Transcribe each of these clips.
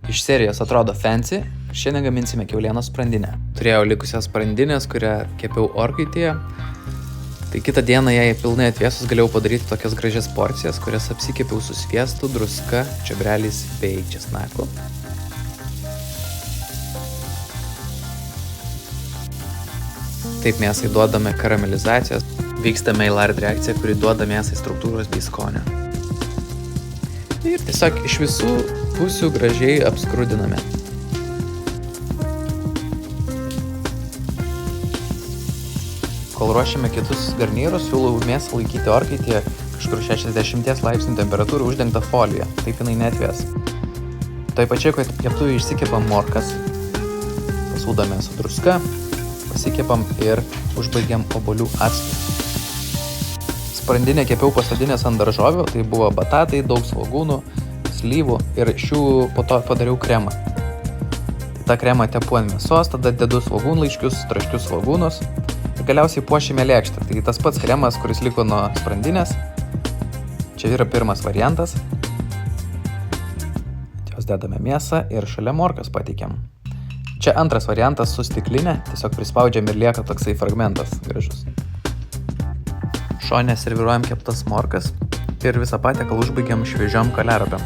Iš serijos atrodo fancy, šiandien gaminsime kiaulienos sprandinę. Turėjau likusias sprandinės, kurią kepiau orkaitėje. Tai kitą dieną, jei pilnai atvėsus, galėjau padaryti tokias gražias porcijas, kurias apsikepiau su sviestu, druska, čiobreliais bei česnaku. Taip mėsai duodame karamelizacijos, vyksta Maillard reakcija, kuri duoda mėsai struktūros bei skonio. Ir tiesiog iš visų pusių gražiai apskrudiname. Kol ruošiame kitus garnyrus, siūlau mėsą laikyti orkaitėje kažkur 60 laipsnių temperatūrų uždengtą foliją, taip jinai neatvės. Toj pačiai keptuvėje išsikepam morkas, pasūdame su druska, pasikepam ir užbaigiam obuolių actu. Sprandinę kepiau pasodinęs ant daržovių, tai buvo batatai, daug svogūnų, slyvų ir iš jų po to padariau kremą. Tai tą kremą tepu ant mėsos, tada dedu svogūnlaiškius, traškius svogūnus ir galiausiai puošime lėkštę. Tai tas pats kremas, kuris liko nuo sprandinės. Čia yra pirmas variantas. Jos dedame mėsą ir šalia morkas pateikiam. Čia antras variantas su stiklinė, tiesiog prispaudžiam ir lieka toksai fragmentas gražus. Šone serviruojam keptas morkas ir visą patiekalą užbaigiam šviežiom kaliaropėm,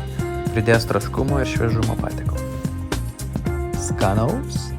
pridės traškumo ir šviežumo patiekalą. Skanaus!